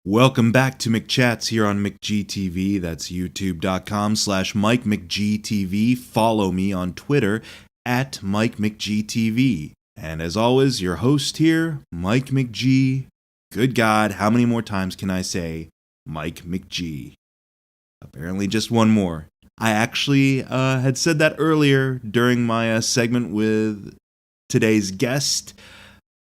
Welcome back to McChats here on McGTV. That's youtube.com/MikeMcGTV. Follow me on Twitter at MikeMcGTV. And as always, your host here, Mike McG. Good God, how many more times can I say Mike McG? Apparently just one more. I actually had said that earlier during my segment with today's guest,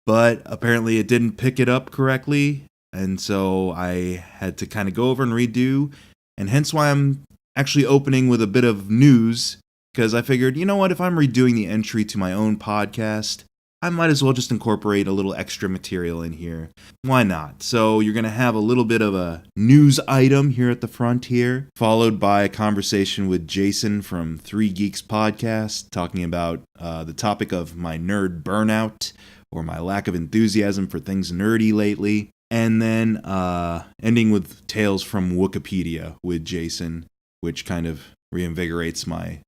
but apparently it didn't pick it up correctly. And so I had to kind of go over and redo, and hence why I'm actually opening with a bit of news, because I figured, you know what, if I'm redoing the entry to my own podcast, I might as well just incorporate a little extra material in here. Why not? So you're going to have a little bit of a news item here at the front here, followed by a conversation with Jason from 3 Geeks Podcast, talking about the topic of my nerd burnout, or my lack of enthusiasm for things nerdy lately. And then ending with Tales from Wookieepedia with Jason, which kind of reinvigorates my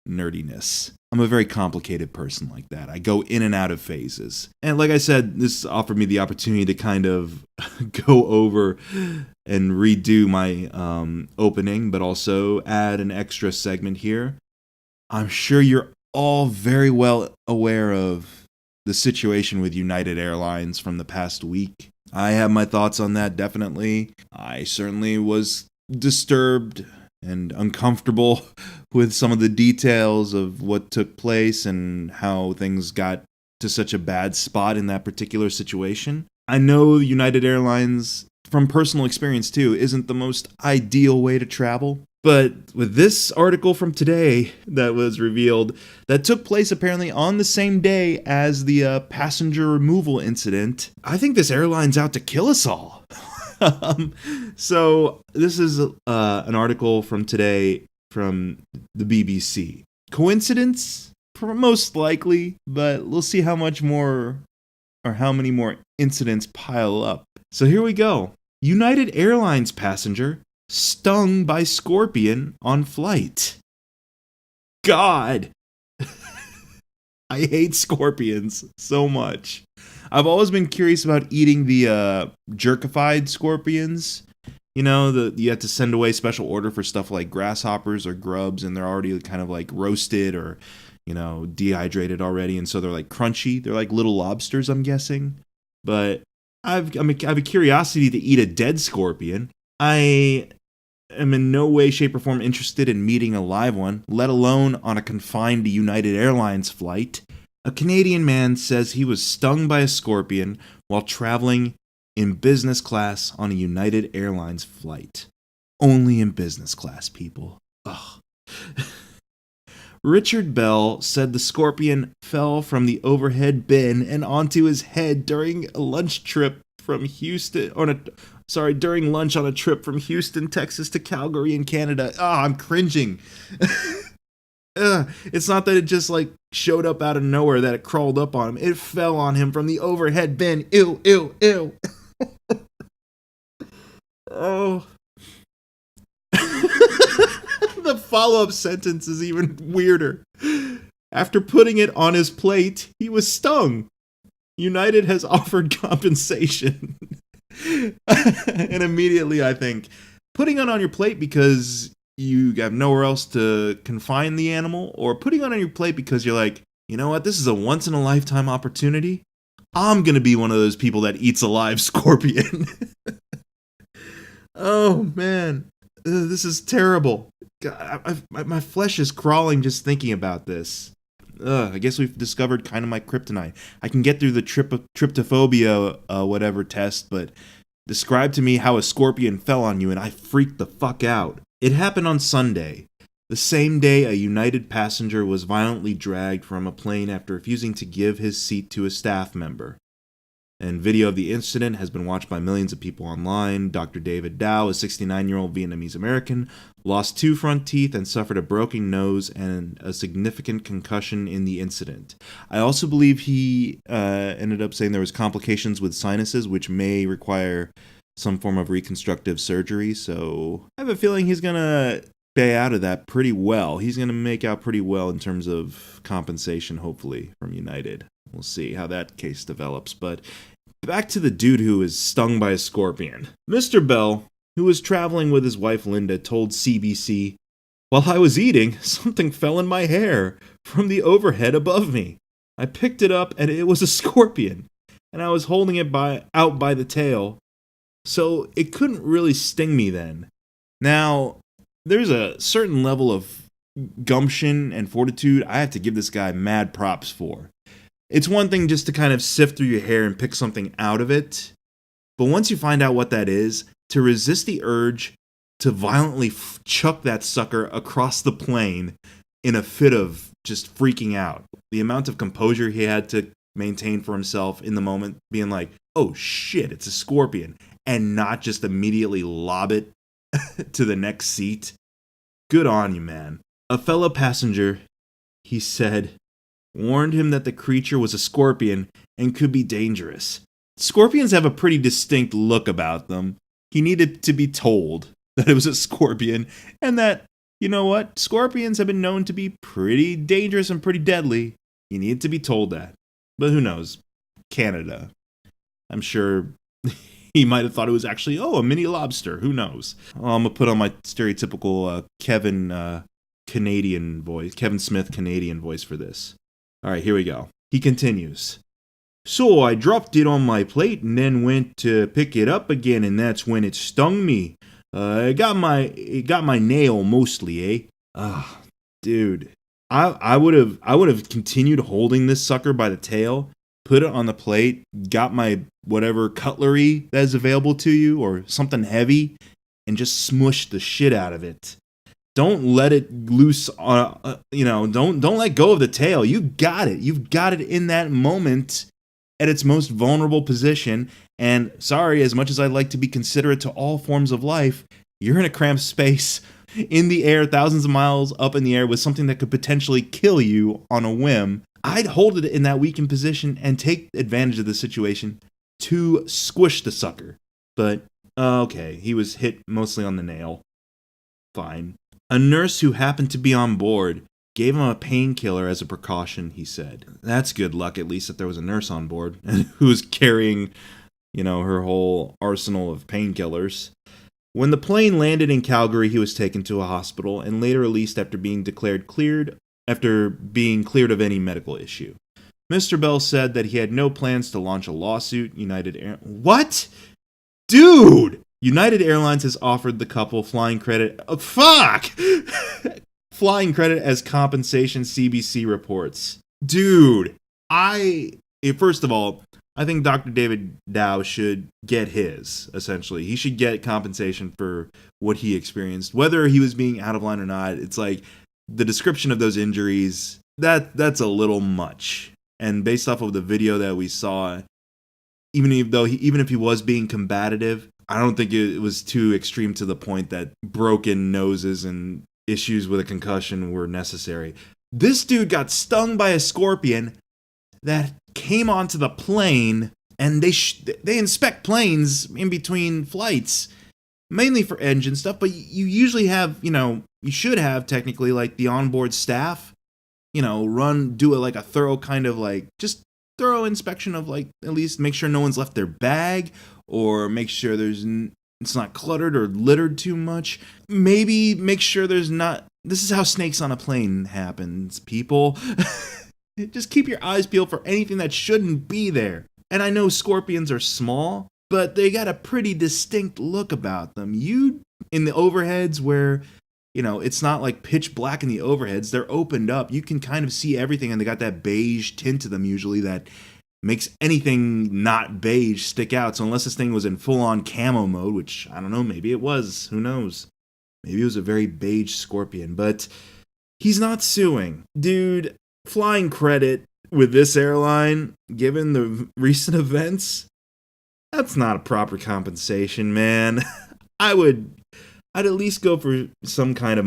nerdiness. I'm a very complicated person like that. I go in and out of phases. And like I said, this offered me the opportunity to kind of go over and redo my opening, but also add an extra segment here. I'm sure you're all very well aware of the situation with United Airlines from the past week. I have my thoughts on that, definitely. I certainly was disturbed and uncomfortable with some of the details of what took place and how things got to such a bad spot in that particular situation. I know United Airlines, from personal experience too, isn't the most ideal way to travel. But with this article from today that was revealed, that took place apparently on the same day as the passenger removal incident, I think this airline's out to kill us all. So this is an article from today from the BBC. Coincidence? Most likely, but we'll see how much more or how many more incidents pile up. So here we go. United Airlines passenger stung by scorpion on flight. God! I hate scorpions so much. I've always been curious about eating the jerkified scorpions. You know, you have to send away special order for stuff like grasshoppers or grubs, and they're already kind of like roasted or, you know, dehydrated already, and so they're like crunchy. They're like little lobsters, I'm guessing. But I have a curiosity to eat a dead scorpion. I am in no way, shape, or form interested in meeting a live one, let alone on a confined United Airlines flight. A Canadian man says he was stung by a scorpion while traveling in business class on a United Airlines flight. Only in business class, people. Ugh. Richard Bell said the scorpion fell from the overhead bin and onto his head during a lunch trip from Houston during lunch on a trip from Houston, Texas to Calgary in Canada. I'm cringing. It's not that it just like showed up out of nowhere, that it crawled up on him. It fell on him from the overhead bin. Ew, ew, ew. Oh. The follow-up sentence is even weirder. After putting it on his plate, he was stung. United has offered compensation. And immediately I think, putting it on your plate because you have nowhere else to confine the animal, or putting it on your plate because you're like, you know what, this is a once-in-a-lifetime opportunity. I'm going to be one of those people that eats a live scorpion. Oh, man. This is terrible. God, my flesh is crawling just thinking about this. I guess we've discovered kind of my kryptonite. I can get through the tryptophobia whatever test, but describe to me how a scorpion fell on you and I freaked the fuck out. It happened on Sunday, the same day a United passenger was violently dragged from a plane after refusing to give his seat to a staff member. And video of the incident has been watched by millions of people online. Dr. David Dow, a 69-year-old Vietnamese American, lost 2 front teeth and suffered a broken nose and a significant concussion in the incident. I also believe he ended up saying there was complications with sinuses, which may require some form of reconstructive surgery. So I have a feeling he's going to pay out of that pretty well. He's going to make out pretty well in terms of compensation, hopefully, from United. We'll see how that case develops. But back to the dude who was stung by a scorpion. Mr. Bell, who was traveling with his wife Linda, told CBC, "While I was eating, something fell in my hair from the overhead above me. I picked it up and it was a scorpion, and I was holding it out by the tail, so it couldn't really sting me then." Now, there's a certain level of gumption and fortitude I have to give this guy mad props for. It's one thing just to kind of sift through your hair and pick something out of it, but once you find out what that is, to resist the urge to violently chuck that sucker across the plane in a fit of just freaking out. The amount of composure he had to maintain for himself in the moment, being like, oh shit, it's a scorpion, and not just immediately lob it to the next seat. Good on you, man. A fellow passenger, he said, warned him that the creature was a scorpion and could be dangerous. Scorpions have a pretty distinct look about them. He needed to be told that it was a scorpion, and that, you know what, scorpions have been known to be pretty dangerous and pretty deadly. You need to be told that. But who knows? Canada. I'm sure he might have thought it was actually, a mini lobster. Who knows? I'm going to put on my stereotypical Kevin Smith Canadian voice for this. All right, here we go. He continues. "So I dropped it on my plate and then went to pick it up again, and that's when it stung me. It got my nail mostly, eh?" Ah, dude. I would have continued holding this sucker by the tail, put it on the plate, got my whatever cutlery that is available to you or something heavy, and just smushed the shit out of it. Don't let it loose. Don't let go of the tail. You got it. You've got it in that moment at its most vulnerable position. And sorry, as much as I'd like to be considerate to all forms of life, you're in a cramped space in the air, thousands of miles up in the air with something that could potentially kill you on a whim. I'd hold it in that weakened position and take advantage of the situation to squish the sucker. But, okay, he was hit mostly on the nail. Fine. A nurse who happened to be on board gave him a painkiller as a precaution, he said. That's good luck, at least, that there was a nurse on board who was carrying, her whole arsenal of painkillers. When the plane landed in Calgary, he was taken to a hospital and later released after being cleared of any medical issue. Mr. Bell said that he had no plans to launch a lawsuit. What? Dude! United Airlines has offered the couple flying credit. Flying credit as compensation, CBC reports. Dude, first of all, I think Dr. David Dow should get his, essentially. He should get compensation for what he experienced. Whether he was being out of line or not, it's like the description of those injuries, that's a little much. And based off of the video that we saw, even if he was being combative, I don't think it was too extreme to the point that broken noses and issues with a concussion were necessary. This dude got stung by a scorpion that came onto the plane, and they inspect planes in between flights, mainly for engine stuff, but you usually have, you should have technically like the onboard staff, do a thorough kind of just thorough inspection of at least make sure no one's left their bag, or make sure it's not cluttered or littered too much. Maybe make sure this is how snakes on a plane happens, people. Just keep your eyes peeled for anything that shouldn't be there. And I know scorpions are small, but they got a pretty distinct look about them. In the overheads where, it's not like pitch black in the overheads, they're opened up. You can kind of see everything, and they got that beige tint to them usually that makes anything not beige stick out. So unless this thing was in full-on camo mode, which, I don't know, maybe it was. Who knows? Maybe it was a very beige scorpion. But he's not suing. Dude, flying credit with this airline, given the recent events, that's not a proper compensation, man. I'd at least go for some kind of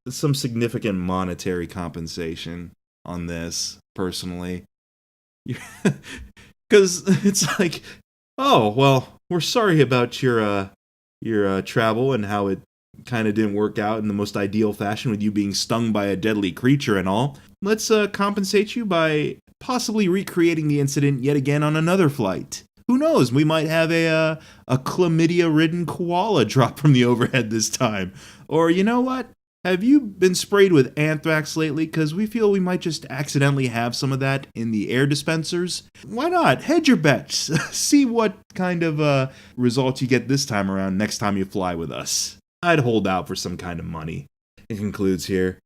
some significant monetary compensation on this, personally. Because it's like, oh, well, we're sorry about your travel and how it kind of didn't work out in the most ideal fashion with you being stung by a deadly creature and all. Let's compensate you by possibly recreating the incident yet again on another flight. Who knows? We might have a chlamydia-ridden koala drop from the overhead this time. Or you know what? Have you been sprayed with anthrax lately? Because we feel we might just accidentally have some of that in the air dispensers. Why not? Hedge your bets. See what kind of results you get this time around next time you fly with us. I'd hold out for some kind of money. It concludes here.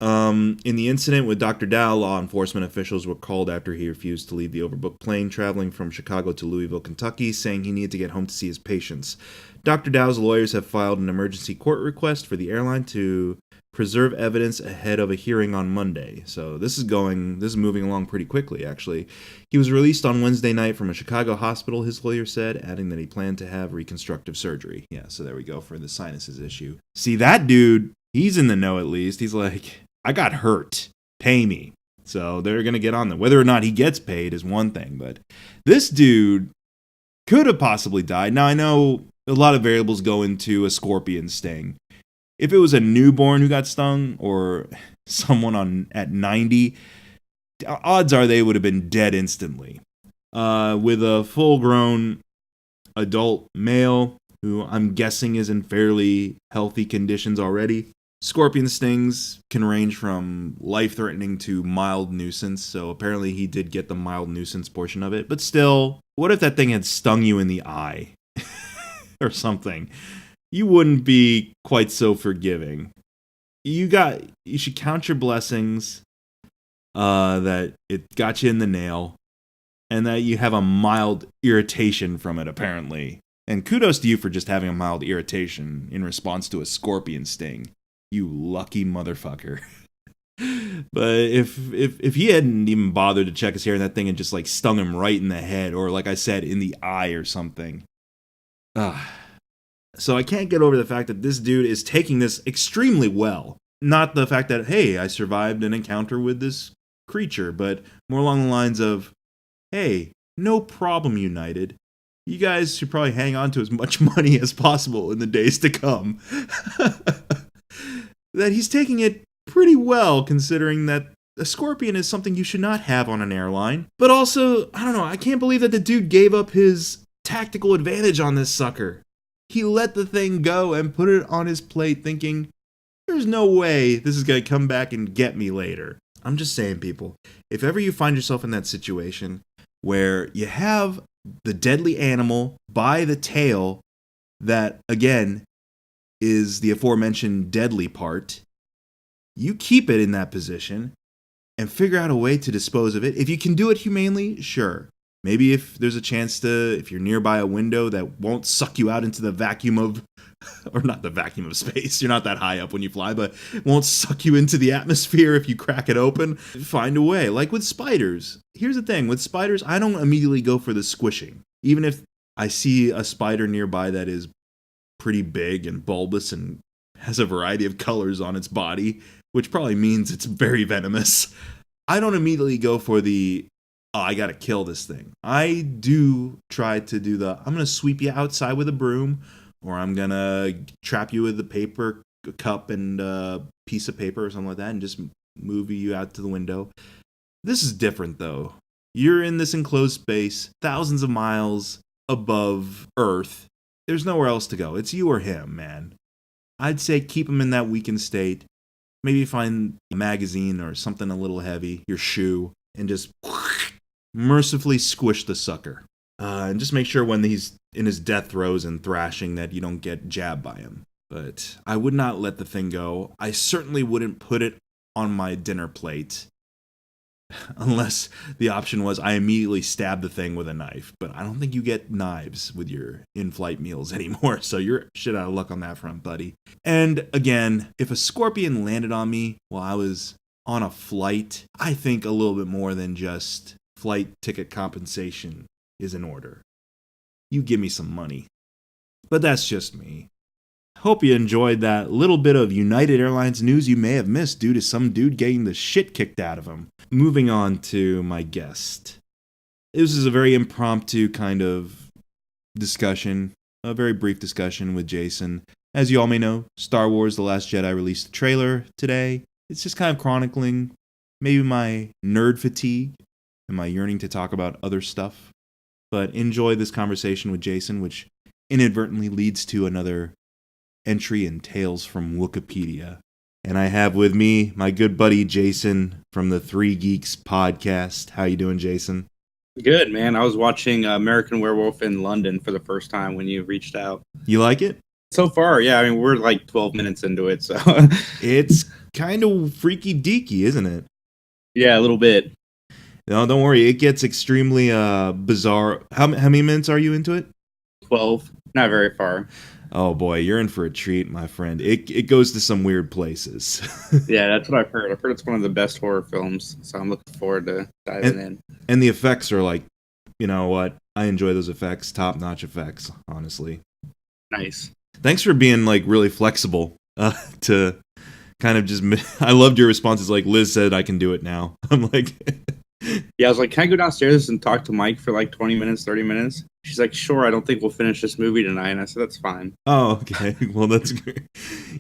In the incident with Dr. Dow, law enforcement officials were called after he refused to leave the overbooked plane traveling from Chicago to Louisville, Kentucky, saying he needed to get home to see his patients. Dr. Dow's lawyers have filed an emergency court request for the airline to preserve evidence ahead of a hearing on Monday. So this is moving along pretty quickly, actually. He was released on Wednesday night from a Chicago hospital, his lawyer said, adding that he planned to have reconstructive surgery. Yeah, so there we go for the sinuses issue. See, that dude, he's in the know at least. He's like, I got hurt. Pay me. So they're going to get on them. Whether or not he gets paid is one thing, but this dude could have possibly died. Now, I know a lot of variables go into a scorpion sting. If it was a newborn who got stung or someone at 90, odds are they would have been dead instantly. With a full-grown adult male who I'm guessing is in fairly healthy conditions already, scorpion stings can range from life-threatening to mild nuisance, so apparently he did get the mild nuisance portion of it. But still, what if that thing had stung you in the eye or something? You wouldn't be quite so forgiving. You should count your blessings that it got you in the nail and that you have a mild irritation from it, apparently. And kudos to you for just having a mild irritation in response to a scorpion sting. You lucky motherfucker. But if he hadn't even bothered to check his hair and that thing had just like stung him right in the head or like I said in the eye or something. So I can't get over the fact that this dude is taking this extremely well. Not the fact that, hey, I survived an encounter with this creature, but more along the lines of, hey, no problem, United. You guys should probably hang on to as much money as possible in the days to come. That he's taking it pretty well, considering that a scorpion is something you should not have on an airline. But also, I don't know, I can't believe that the dude gave up his tactical advantage on this sucker. He let the thing go and put it on his plate thinking, there's no way this is going to come back and get me later. I'm just saying, people, if ever you find yourself in that situation where you have the deadly animal by the tail that, again, is the aforementioned deadly part, you keep it in that position and figure out a way to dispose of it. If you can do it humanely, sure. Maybe if there's a chance if you're nearby a window that won't suck you out into the vacuum of, or not the vacuum of space, you're not that high up when you fly, but won't suck you into the atmosphere if you crack it open, find a way. Like with spiders. Here's the thing, with spiders, I don't immediately go for the squishing. Even if I see a spider nearby that is pretty big and bulbous and has a variety of colors on its body, which probably means it's very venomous, I don't immediately go for I gotta kill this thing. I do try to do I'm gonna sweep you outside with a broom, or I'm gonna trap you with a paper cup and a piece of paper or something like that and just move you out to the window. This is different though. You're in this enclosed space, thousands of miles above Earth. There's nowhere else to go. It's you or him, man. I'd say keep him in that weakened state. Maybe find a magazine or something a little heavy, your shoe, and just mercifully squish the sucker. And just make sure when he's in his death throes and thrashing that you don't get jabbed by him. But I would not let the thing go. I certainly wouldn't put it on my dinner plate. Unless the option was I immediately stab the thing with a knife. But I don't think you get knives with your in-flight meals anymore. So you're shit out of luck on that front, buddy. And again, if a scorpion landed on me while I was on a flight, I think a little bit more than just flight ticket compensation is in order. You give me some money. But that's just me. Hope you enjoyed that little bit of United Airlines news you may have missed due to some dude getting the shit kicked out of him. Moving on to my guest. This is a very impromptu kind of discussion, a very brief discussion with Jason. As you all may know, Star Wars The Last Jedi released a trailer today. It's just kind of chronicling maybe my nerd fatigue and my yearning to talk about other stuff. But enjoy this conversation with Jason, which inadvertently leads to another entry in Tales from Wookieepedia. And I have with me my good buddy Jason from the Three Geeks podcast. How you doing, Jason? Good, man. I was watching American Werewolf in London for the first time when you reached out. You like it? So far, yeah. I mean, we're like 12 minutes into it, so It's kind of freaky deaky, isn't it? yeah, a little bit. No, don't worry. It gets extremely bizarre. How many minutes are you into it? 12, not very far. Oh boy, you're in for a treat, my friend. It goes to some weird places. Yeah, that's what I've heard. I've heard it's one of the best horror films, so I'm looking forward to diving in. And the effects are like, you know what? I enjoy those effects, top-notch effects, honestly. Nice. Thanks for being like really flexible to kind of just. I loved your responses. Like Liz said, I can do it now. I'm like, yeah, I was like, can I go downstairs and talk to Mike for like 20 minutes, 30 minutes? She's like, sure. I don't think we'll finish this movie tonight. And I said, that's fine. Oh, okay. Well, that's great.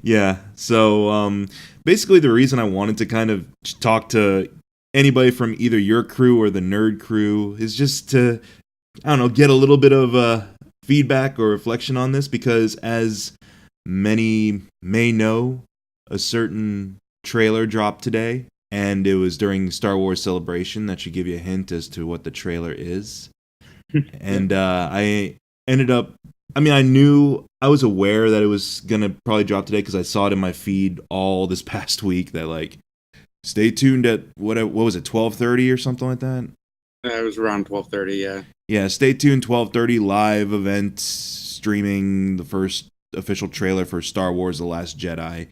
Yeah. So basically, the reason I wanted to kind of talk to anybody from either your crew or the nerd crew is just to, I don't know, get a little bit of feedback or reflection on this, because as many may know, a certain trailer dropped today, and it was during Star Wars Celebration. That should give you a hint as to what the trailer is. And I ended up, I mean, I was aware that it was going to probably drop today because I saw it in my feed all this past week that, like, stay tuned at, what was it, 12:30 or something like that? It was around 12:30, yeah. Yeah, stay tuned, 12:30, live event streaming the first official trailer for Star Wars The Last Jedi.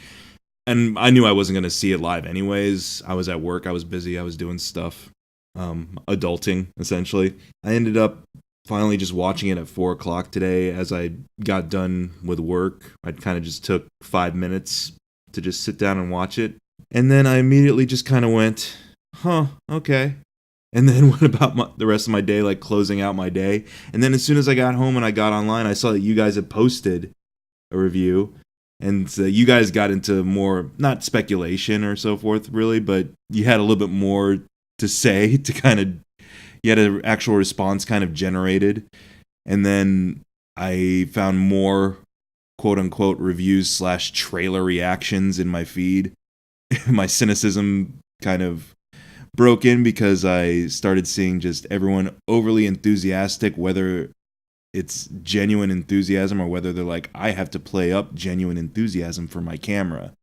And I knew I wasn't going to see it live anyways. I was at work, I was busy, I was doing stuff. Adulting, essentially. I ended up finally just watching it at 4 o'clock today as I got done with work. I kind of just took 5 minutes to just sit down and watch it. And then I immediately just kind of went, huh, okay. And then went about the rest of my day, like closing out my day. And then as soon as I got home and I got online, I saw that you guys had posted a review. And you guys got into more, not speculation or so forth, really, but you had a little bit more to say, to kind of, you had an actual response kind of generated. And then I found more quote-unquote reviews / trailer reactions in my feed. My cynicism kind of broke in because I started seeing just everyone overly enthusiastic, whether it's genuine enthusiasm or whether they're like, I have to play up genuine enthusiasm for my camera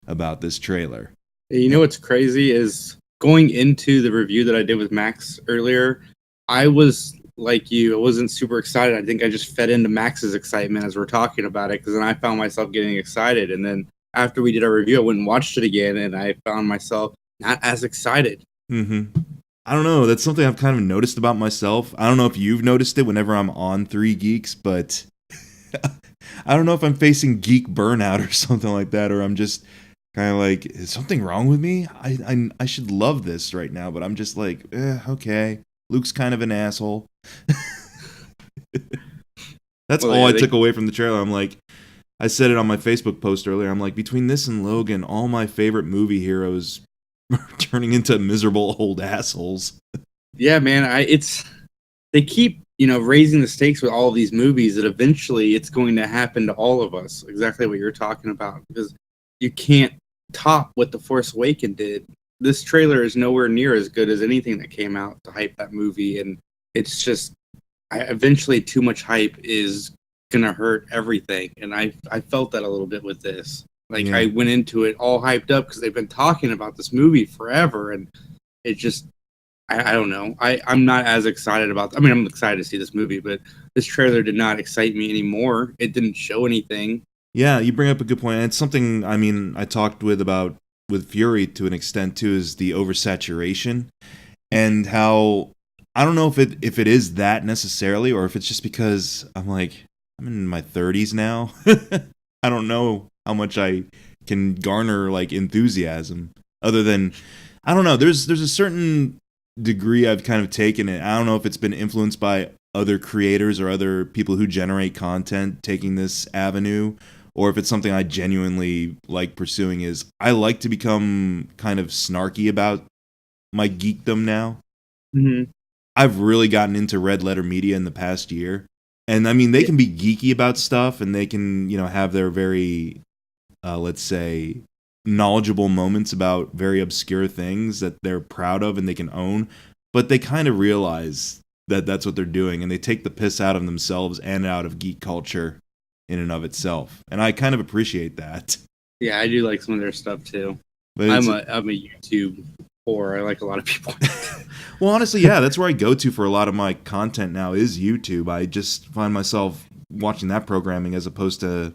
about this trailer. You know what's crazy is going into the review that I did with Max earlier, I was like you. I wasn't super excited. I think I just fed into Max's excitement as we're talking about it, because then I found myself getting excited. And then after we did our review, I went and watched it again, and I found myself not as excited. Mm-hmm. I don't know. That's something I've kind of noticed about myself. I don't know if you've noticed it whenever I'm on Three Geeks, but I don't know if I'm facing geek burnout or something like that, or I'm just kind of like, is something wrong with me? I should love this right now, but I'm just like, okay. Luke's kind of an asshole. That's all I took away from the trailer. I'm like, I said it on my Facebook post earlier. I'm like, between this and Logan, all my favorite movie heroes are turning into miserable old assholes. Yeah, man. They keep, raising the stakes with all of these movies that eventually it's going to happen to all of us. Exactly what you're talking about, because you can't top what The Force Awakens did. This trailer is nowhere near as good as anything that came out to hype that movie, and it's just eventually too much hype is gonna hurt everything. And I felt that a little bit with this. Like, yeah. I went into it all hyped up because they've been talking about this movie forever, and it just, I don't know. I'm not as excited about. I mean, I'm excited to see this movie, but this trailer did not excite me anymore. It didn't show anything. Yeah, you bring up a good point. It's something, I mean, I talked with Fury to an extent too, is the oversaturation, and how I don't know if it is that necessarily, or if it's just because I'm in my 30s now. I don't know how much I can garner like enthusiasm other than, I don't know. There's a certain degree I've kind of taken it. I don't know if it's been influenced by other creators or other people who generate content taking this avenue, or if it's something I genuinely like pursuing. Is I like to become kind of snarky about my geekdom now. Mm-hmm. I've really gotten into red letter media in the past year. And I mean, they can be geeky about stuff and they can, have their very, let's say, knowledgeable moments about very obscure things that they're proud of and they can own. But they kind of realize that that's what they're doing and they take the piss out of themselves and out of geek culture in and of itself. And I kind of appreciate that. Yeah, I do like some of their stuff too. But I'm a YouTube whore. I like a lot of people. Well, honestly, yeah, that's where I go to for a lot of my content now is YouTube. I just find myself watching that programming as opposed to,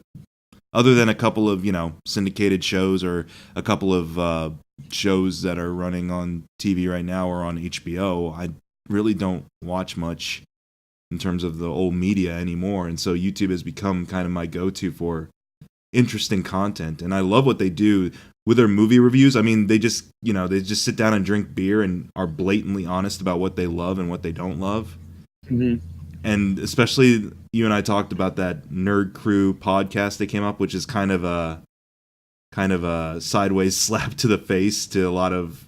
other than a couple of, syndicated shows or a couple of shows that are running on TV right now or on HBO. I really don't watch much in terms of the old media anymore. And so YouTube has become kind of my go-to for interesting content. And I love what they do with their movie reviews. I mean, they just sit down and drink beer and are blatantly honest about what they love and what they don't love. Mm-hmm. And especially you and I talked about that Nerd Crew podcast they came up, which is kind of a sideways slap to the face to a lot of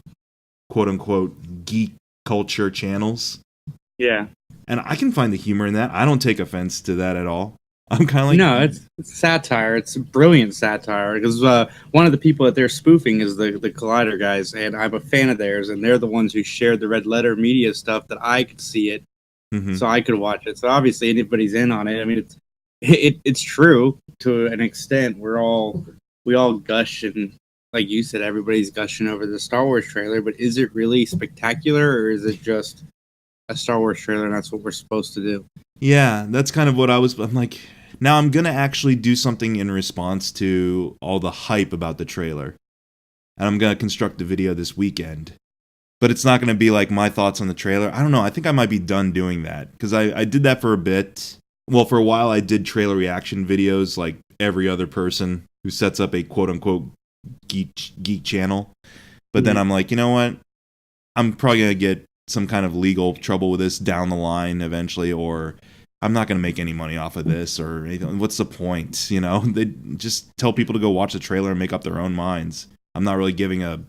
quote unquote geek culture channels. Yeah. And I can find the humor in that. I don't take offense to that at all. I'm kind of like, no, it's satire. It's brilliant satire because one of the people that they're spoofing is the Collider guys, and I'm a fan of theirs, and they're the ones who shared the red letter media stuff that I could see it, so I could watch it. So obviously, anybody's in on it. I mean, it's true to an extent. We all gush, and like you said, everybody's gushing over the Star Wars trailer. But is it really spectacular, or is it just a Star Wars trailer, and that's what we're supposed to do? Yeah, that's kind of what I'm like, now I'm going to actually do something in response to all the hype about the trailer. And I'm going to construct a video this weekend. But it's not going to be like my thoughts on the trailer. I don't know. I think I might be done doing that. Because I did that for a bit. Well, for a while I did trailer reaction videos like every other person who sets up a quote-unquote geek channel. But then I'm like, you know what? I'm probably going to get some kind of legal trouble with this down the line eventually, or I'm not going to make any money off of this, or anything. What's the point? They just tell people to go watch the trailer and make up their own minds. I'm not really giving a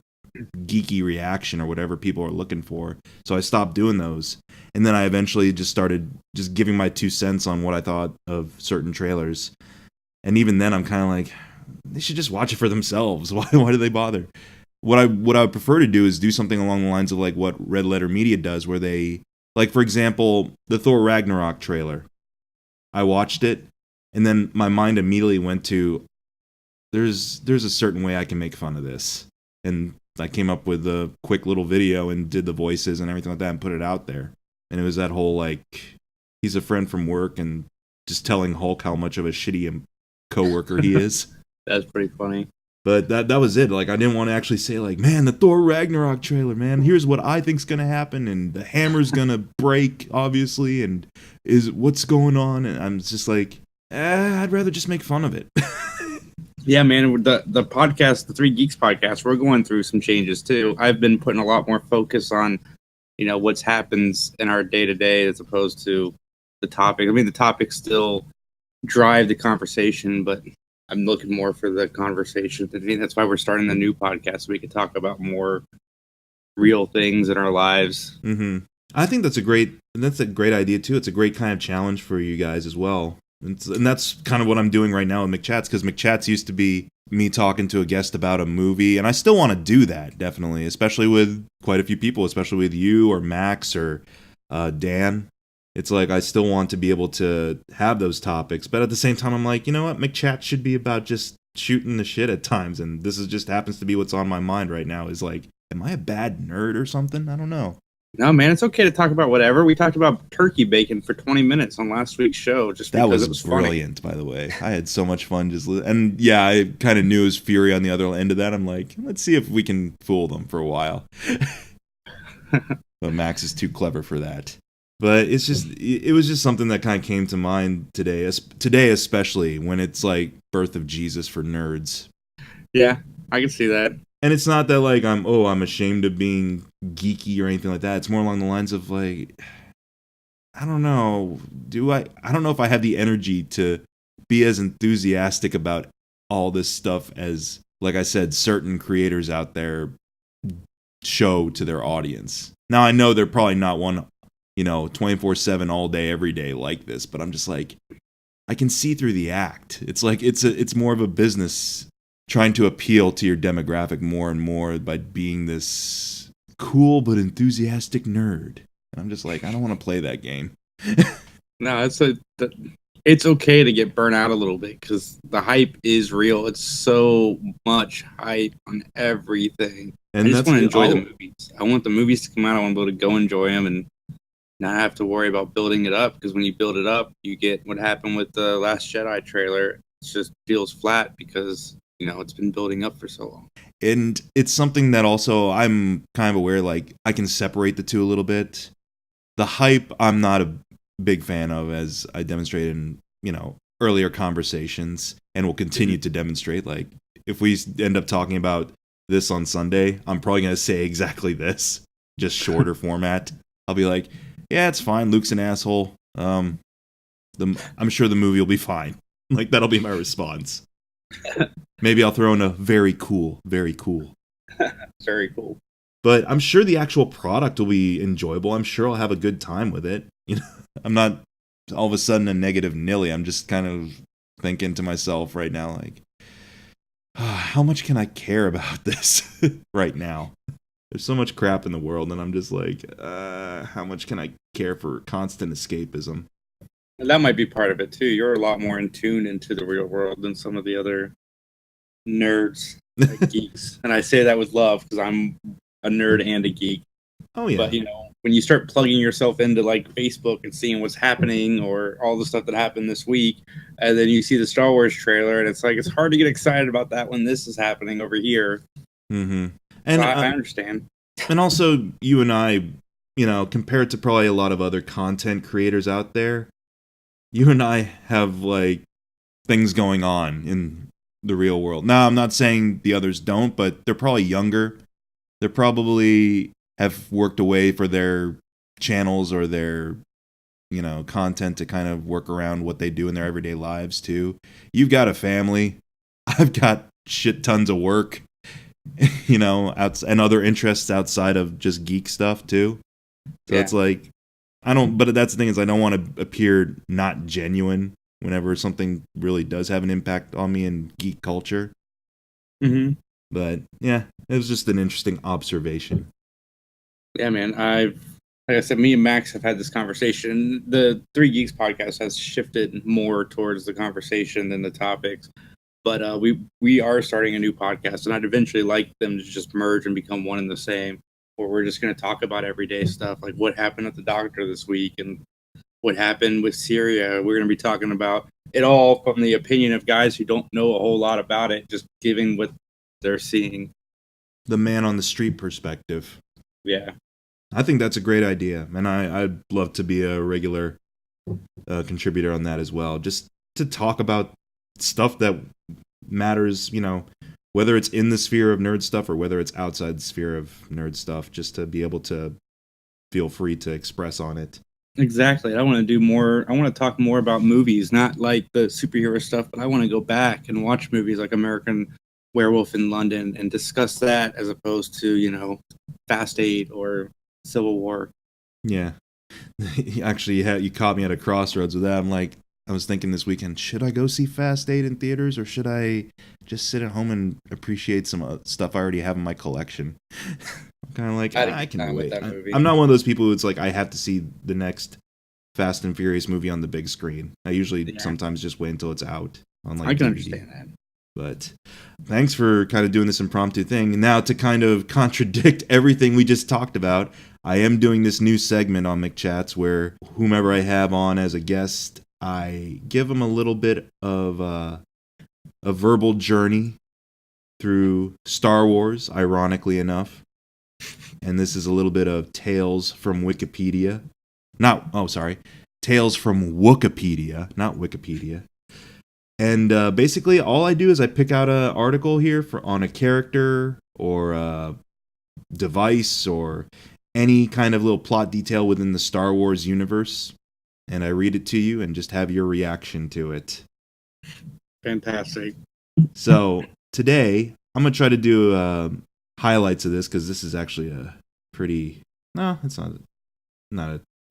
geeky reaction or whatever people are looking for. So I stopped doing those. And then I eventually just started just giving my 2 cents on what I thought of certain trailers. And even then I'm kind of like, they should just watch it for themselves. Why do they bother? What I would prefer to do is do something along the lines of like what Red Letter Media does, where they, like for example, the Thor Ragnarok trailer. I watched it, and then my mind immediately went to, there's a certain way I can make fun of this, and I came up with a quick little video and did the voices and everything like that and put it out there. And it was that whole like, he's a friend from work and just telling Hulk how much of a shitty coworker he is. That's pretty funny. But that was it. Like, I didn't want to actually say, like, man, the Thor Ragnarok trailer, man, here's what I think's going to happen, and the hammer's going to break, obviously, and is what's going on, and I'm just like, I'd rather just make fun of it. Yeah, man, the podcast, the Three Geeks podcast, we're going through some changes, too. I've been putting a lot more focus on, what's happens in our day-to-day as opposed to the topic. I mean, the topics still drive the conversation, but I'm looking more for the conversation. I mean, that's why we're starting the new podcast, so we can talk about more real things in our lives. Mm-hmm. I think that's a great idea too. It's a great kind of challenge for you guys as well. And that's kind of what I'm doing right now with McChats, because McChats used to be me talking to a guest about a movie, and I still want to do that, definitely, especially with quite a few people, especially with you or Max or Dan. It's like I still want to be able to have those topics, but at the same time, I'm like, you know what? McChat should be about just shooting the shit at times, and this is just happens to be what's on my mind right now. Is like, am I a bad nerd or something? I don't know. No, man, it's okay to talk about whatever. We talked about turkey bacon for 20 minutes on last week's show, just because it was brilliant, funny. By the way. I had so much fun and yeah, I kind of knew it was Fury on the other end of that. I'm like, let's see if we can fool them for a while. But Max is too clever for that. But it was just something that kind of came to mind today, especially when it's like Birth of Jesus for nerds. Yeah, I can see that. And it's not that like I'm ashamed of being geeky or anything like that. It's more along the lines of like, I don't know, I don't know if I have the energy to be as enthusiastic about all this stuff as, like I said, certain creators out there show to their audience. Now I know they're probably not one, 24/7 all day every day like this, but I'm just like, I can see through the act. It's like it's more of a business trying to appeal to your demographic more and more by being this cool but enthusiastic nerd. And I'm just like, I don't want to play that game. No, it's okay to get burnt out a little bit because the hype is real. It's so much hype on everything. And I just want to enjoy the movies. I want the movies to come out. I want to be able to go enjoy them and not have to worry about building it up, because when you build it up, you get what happened with the Last Jedi trailer. It just feels flat because, it's been building up for so long. And it's something that also I'm kind of aware, like, I can separate the two a little bit. The hype, I'm not a big fan of, as I demonstrated in, earlier conversations, and will continue to demonstrate. Like, if we end up talking about this on Sunday, I'm probably going to say exactly this, just shorter format. I'll be like, yeah, it's fine. Luke's an asshole. I'm sure the movie will be fine. Like, that'll be my response. Maybe I'll throw in a very cool, very cool. Very cool. But I'm sure the actual product will be enjoyable. I'm sure I'll have a good time with it. I'm not all of a sudden a negative Nilly. I'm just kind of thinking to myself right now, like, how much can I care about this right now? There's so much crap in the world, and I'm just like, how much can I care for constant escapism? And that might be part of it, too. You're a lot more in tune into the real world than some of the other nerds, like geeks. And I say that with love, because I'm a nerd and a geek. Oh, yeah. But, when you start plugging yourself into, like, Facebook and seeing what's happening or all the stuff that happened this week, and then you see the Star Wars trailer, and it's like, it's hard to get excited about that when this is happening over here. Mm-hmm. And so I understand. And also, you and I, compared to probably a lot of other content creators out there, you and I have, like, things going on in the real world. Now, I'm not saying the others don't, but they're probably younger. They're probably have worked away for their channels or their, content to kind of work around what they do in their everyday lives, too. You've got a family. I've got shit tons of work. And other interests outside of just geek stuff too. So It's like, but that's the thing, is I don't want to appear not genuine whenever something really does have an impact on me in geek culture. Mm-hmm. But yeah, it was just an interesting observation. Yeah, man. Like I said, me and Max have had this conversation. The Three Geeks podcast has shifted more towards the conversation than the topics. But we are starting a new podcast, and I'd eventually like them to just merge and become one and the same, where we're just going to talk about everyday stuff, like what happened at the doctor this week and what happened with Syria. We're going to be talking about it all from the opinion of guys who don't know a whole lot about it, just giving what they're seeing. The man on the street perspective. Yeah. I think that's a great idea, and I'd love to be a regular contributor on that as well, just to talk about stuff that matters, whether it's in the sphere of nerd stuff or whether it's outside the sphere of nerd stuff, just to be able to feel free to express on it. Exactly. I want to do more. I want to talk more about movies, not like the superhero stuff, but I want to go back and watch movies like American Werewolf in London and discuss that as opposed to, Fast 8 or Civil War. Yeah. Actually, you caught me at a crossroads with that. I'm like, I was thinking this weekend, should I go see Fast 8 in theaters, or should I just sit at home and appreciate some stuff I already have in my collection? I'm kind of like, I can wait. I'm not one of those people who it's like, I have to see the next Fast and Furious movie on the big screen. I usually sometimes just wait until it's out on like I can DVD. understand that. But thanks for kind of doing this impromptu thing. Now, to kind of contradict everything we just talked about, I am doing this new segment on McChats where whomever I have on as a guest, I give them a little bit of a verbal journey through Star Wars, ironically enough. And this is a little bit of Tales from Wikipedia. Tales from Wookieepedia, not Wikipedia. And basically, all I do is I pick out an article here on a character or a device or any kind of little plot detail within the Star Wars universe, and I read it to you and just have your reaction to it. Fantastic. So today, I'm going to try to do a highlights of this because this is actually a pretty. No, it's not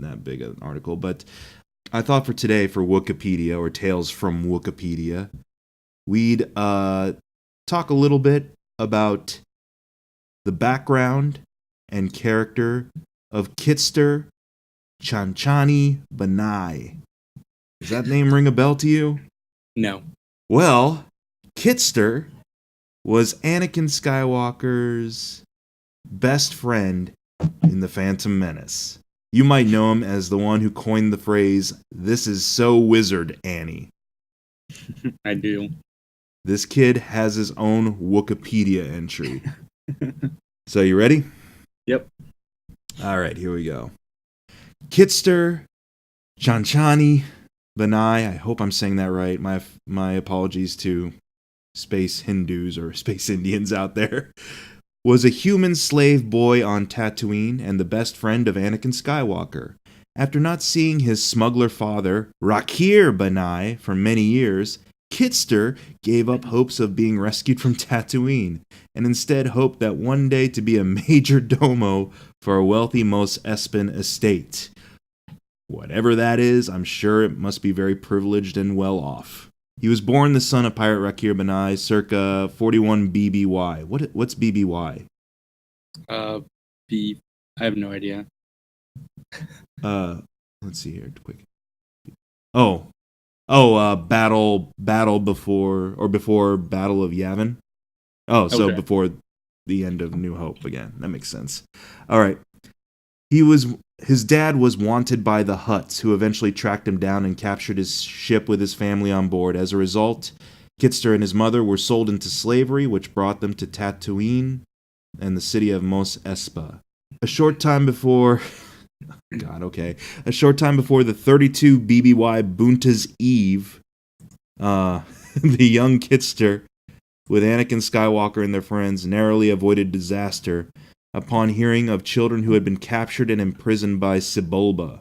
that big an article, but I thought for today for Wookieepedia or Tales from Wookieepedia, we'd talk a little bit about the background and character of Kitster Chanchani Banai. Does that name ring a bell to you? No. Well, Kitster was Anakin Skywalker's best friend in The Phantom Menace. You might know him as the one who coined the phrase, "This is so wizard, Annie." I do. This kid has his own Wookieepedia entry. So you ready? Yep. All right, here we go. Kitster Chanchani Banai, I hope I'm saying that right. My apologies to space Hindus or space Indians out there, was a human slave boy on Tatooine and the best friend of Anakin Skywalker. After not seeing his smuggler father, Rakir Banai, for many years, Kitster gave up hopes of being rescued from Tatooine, and instead hoped that one day to be a major domo for a wealthy Mos Espan estate. Whatever that is, I'm sure it must be very privileged and well off. He was born the son of Pirate Rakir Banai, circa 41 BBY. What's BBY? I have no idea. Let's see here, quick. Battle before Battle of Yavin. Oh, so Okay. before the end of New Hope again. That makes sense. All right. His dad was wanted by the Hutts, who eventually tracked him down and captured his ship with his family on board. As a result, Kitster and his mother were sold into slavery, which brought them to Tatooine and the city of Mos Espa. A short time before the 32 BBY Bunta's Eve, the young Kitster, with Anakin Skywalker and their friends, narrowly avoided disaster upon hearing of children who had been captured and imprisoned by Sebulba.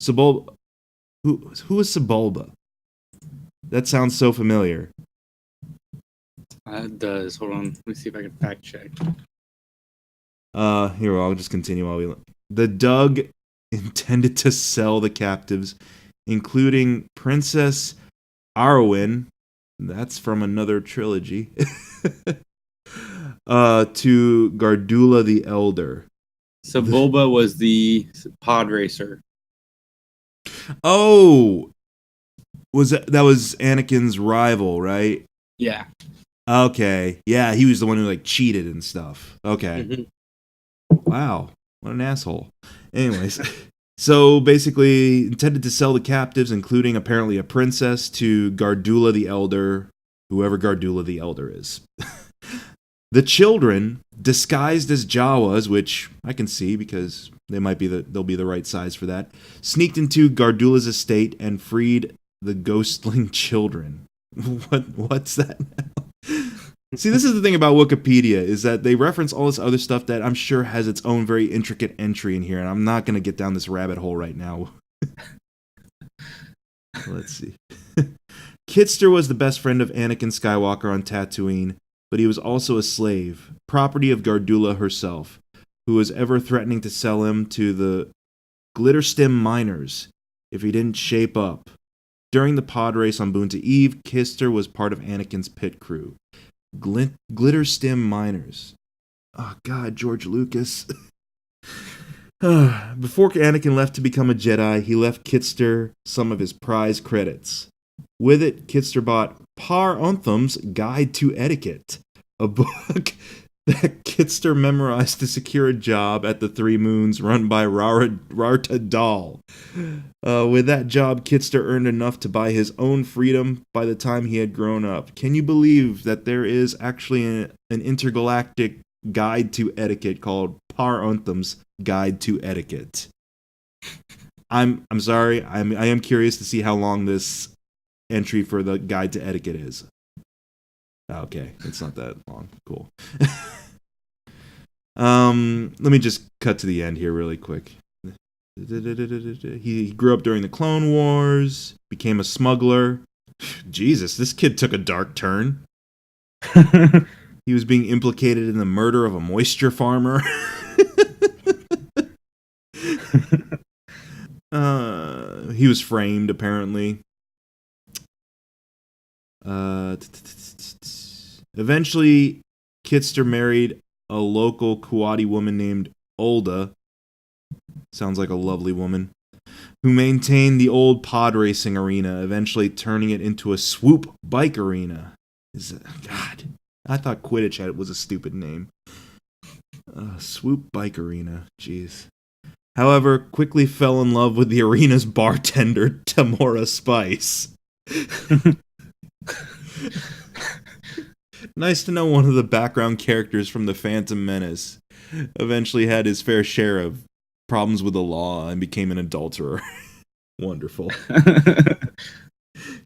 Sebulba? Who is Sebulba? That sounds so familiar. It does. Hold on. Let me see if I can fact check. Here, I'll just continue while we look. The Dug intended to sell the captives, including Princess Arwen, that's from another trilogy, to Gardula the Elder. Sebulba was the pod racer. Oh, that was Anakin's rival, right? Yeah. Okay, yeah, he was the one who cheated and stuff. Okay, Wow, what an asshole. Anyways, so basically intended to sell the captives, including apparently a princess, to Gardula the Elder, whoever Gardula the Elder is. The children, disguised as Jawas, which I can see because they'll be the right size for that, sneaked into Gardula's estate and freed the ghostling children. What's that now? See, this is the thing about Wookieepedia, is that they reference all this other stuff that I'm sure has its own very intricate entry in here, and I'm not going to get down this rabbit hole right now. Let's see. Kitster was the best friend of Anakin Skywalker on Tatooine, but he was also a slave, property of Gardula herself, who was ever threatening to sell him to the Glitterstim miners if he didn't shape up. During the pod race on Boonta Eve, Kitster was part of Anakin's pit crew. Glitterstim miners. Oh, God, George Lucas. Before Anakin left to become a Jedi, he left Kitster some of his prize credits. With it, Kitster bought Par Untham's Guide to Etiquette, a book that Kitster memorized to secure a job at the Three Moons run by Rarta Dahl. With that job, Kitster earned enough to buy his own freedom by the time he had grown up. Can you believe that there is actually an intergalactic guide to etiquette called Par Untham's Guide to Etiquette? I'm sorry, I am curious to see how long this entry for the Guide to Etiquette is. Okay, it's not that long. Cool. Let me just cut to the end here really quick. He grew up during the Clone Wars, became a smuggler. Jesus, this kid took a dark turn. He was being implicated in the murder of a moisture farmer. He was framed, apparently. Eventually, Kitster married a local Kuwati woman named Olda. Sounds like a lovely woman. Who maintained the old pod racing arena, eventually turning it into a swoop bike arena. God, I thought Quidditch was a stupid name. Swoop bike arena, jeez. However, quickly fell in love with the arena's bartender, Tamora Spice. Nice to know one of the background characters from The Phantom Menace eventually had his fair share of problems with the law and became an adulterer. Wonderful.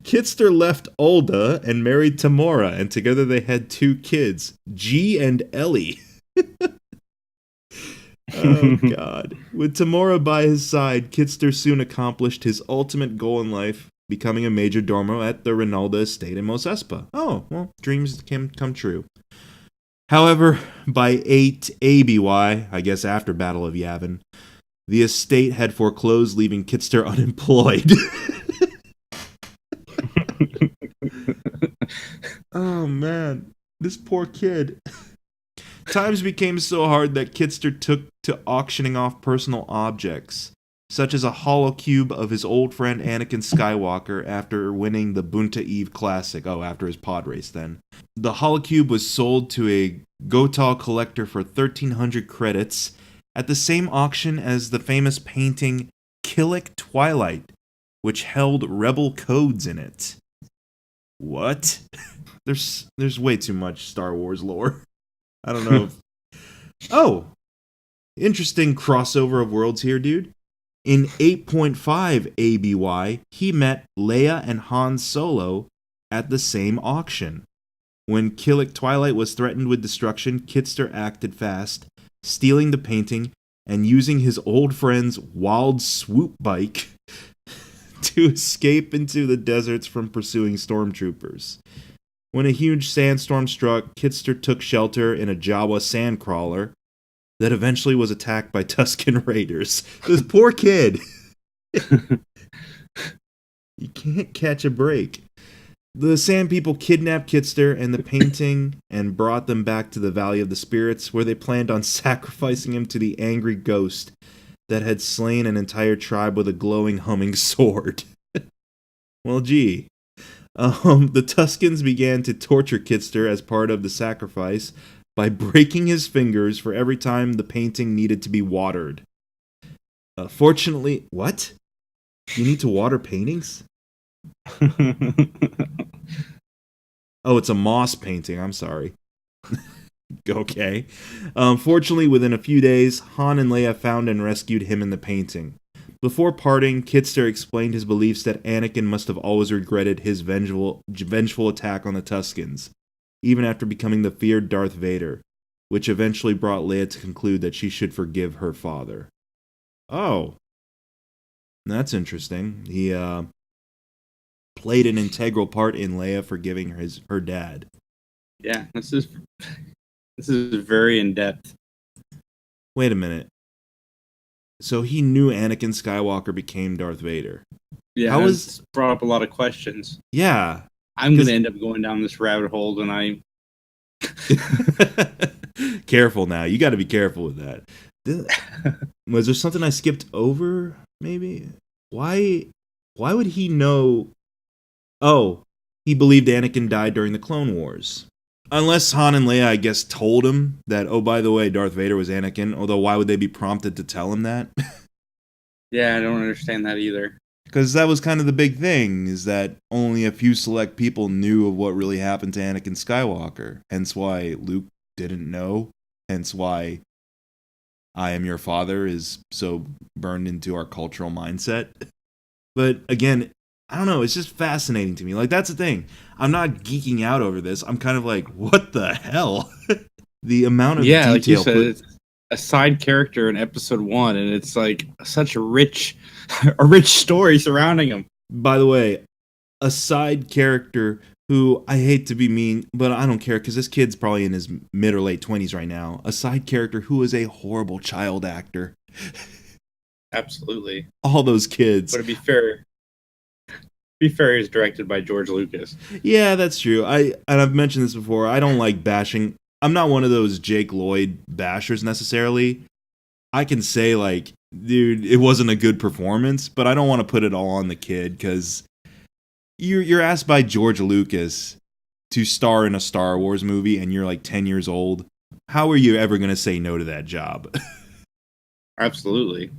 Kitster left Olda and married Tamora, and together they had 2 kids, G and Ellie. Oh, God. With Tamora by his side, Kitster soon accomplished his ultimate goal in life, becoming a major domo at the Rinalda estate in Mos Espa. Oh, well, dreams can come true. However, by 8 ABY, I guess after Battle of Yavin, the estate had foreclosed, leaving Kitster unemployed. Oh, man. This poor kid. Times became so hard that Kitster took to auctioning off personal objects, such as a hollow cube of his old friend Anakin Skywalker after winning the Bunta Eve Classic. Oh, after his pod race then. The hollow cube was sold to a Gotal collector for 1,300 credits at the same auction as the famous painting Killick Twilight, which held rebel codes in it. What? There's way too much Star Wars lore. I don't know. Oh, interesting crossover of worlds here, dude. In 8.5 ABY, he met Leia and Han Solo at the same auction. When Killick Twilight was threatened with destruction, Kitster acted fast, stealing the painting and using his old friend's wild swoop bike to escape into the deserts from pursuing stormtroopers. When a huge sandstorm struck, Kitster took shelter in a Jawa sandcrawler that eventually was attacked by Tusken Raiders. This poor kid. You can't catch a break. The Sand People kidnapped Kitster and the painting and brought them back to the Valley of the Spirits, where they planned on sacrificing him to the angry ghost that had slain an entire tribe with a glowing, humming sword. Well, gee. The Tuskens began to torture Kitster as part of the sacrifice by breaking his fingers for every time the painting needed to be watered. Fortunately, what? You need to water paintings? Oh, it's a moss painting. I'm sorry. Okay. Fortunately, within a few days, Han and Leia found and rescued him in the painting. Before parting, Kitster explained his beliefs that Anakin must have always regretted his vengeful attack on the Tuskens, even after becoming the feared Darth Vader, which eventually brought Leia to conclude that she should forgive her father. Oh. That's interesting. He played an integral part in Leia forgiving her dad. Yeah, this is very in-depth. Wait a minute. So he knew Anakin Skywalker became Darth Vader. Yeah, it's brought up a lot of questions. Yeah. I'm going to end up going down this rabbit hole tonight. Careful now. You got to be careful with that. Was there something I skipped over, maybe? Why would he know? Oh, he believed Anakin died during the Clone Wars. Unless Han and Leia, I guess, told him that, oh, by the way, Darth Vader was Anakin. Although, why would they be prompted to tell him that? Yeah, I don't understand that either. Because that was kind of the big thing, is that only a few select people knew of what really happened to Anakin Skywalker. Hence why Luke didn't know. Hence why I am your father is so burned into our cultural mindset. But again, I don't know, it's just fascinating to me. Like, that's the thing. I'm not geeking out over this. I'm kind of like, what the hell? The amount of detail. Like you said, it's a side character in episode 1, and it's like such a rich story surrounding him. By the way, a side character who I hate to be mean, but I don't care because this kid's probably in his mid or late 20s right now. A side character who is a horrible child actor. Absolutely. All those kids. But to be fair, he's directed by George Lucas. Yeah, that's true. I've mentioned this before. I don't like bashing. I'm not one of those Jake Lloyd bashers necessarily. I can say like, dude, it wasn't a good performance, but I don't want to put it all on the kid because you're asked by George Lucas to star in a Star Wars movie and you're like 10 years old. How are you ever going to say no to that job? Absolutely.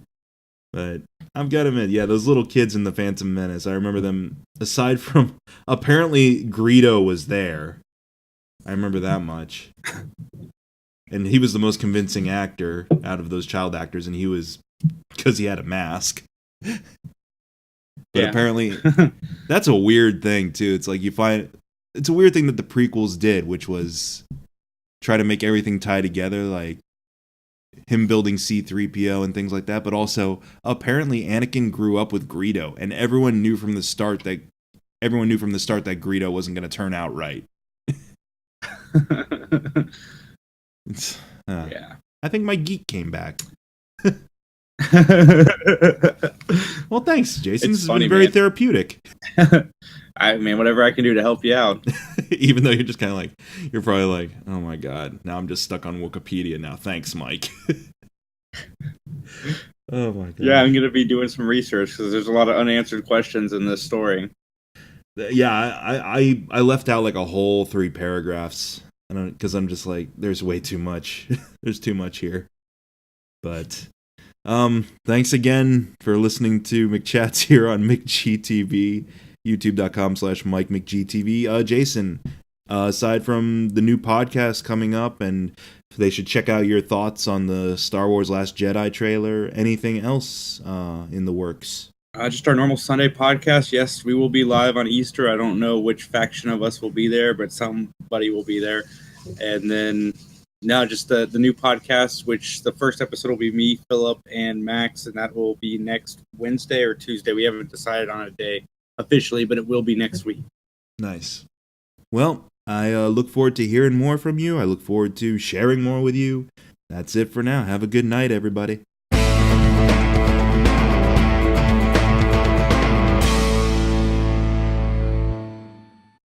But I've got to admit, yeah, those little kids in the Phantom Menace, I remember them, aside from, apparently Greedo was there. I remember that much. And he was the most convincing actor out of those child actors, and he was, because he had a mask. But apparently, that's a weird thing, too. It's like it's a weird thing that the prequels did, which was try to make everything tie together, like him building C-3PO and things like that, but also apparently Anakin grew up with Greedo, and everyone knew from the start that Greedo wasn't going to turn out right. Yeah. I think my geek came back. Well, thanks, Jason. This has been very therapeutic. I mean, whatever I can do to help you out. Even though you're just kind of like, you're probably like, oh my god, now I'm just stuck on Wookieepedia now. Thanks, Mike. Oh my god. Yeah, I'm going to be doing some research because there's a lot of unanswered questions in this story. Yeah, I left out like a whole 3 paragraphs because I'm just like, there's way too much. There's too much here. But thanks again for listening to McChats here on McGTV, youtube.com/MikeMcGTV. Jason, aside from the new podcast coming up, and they should check out your thoughts on the Star Wars Last Jedi trailer, anything else in the works? Just our normal Sunday podcast. Yes, we will be live on Easter. I don't know which faction of us will be there, but somebody will be there. And then now just the new podcast, which the first episode will be me, Philip, and Max, and that will be next Wednesday or Tuesday. We haven't decided on a day officially, but it will be next week. Nice. Well, I look forward to hearing more from you. I look forward to sharing more with you. That's it for now. Have a good night, everybody.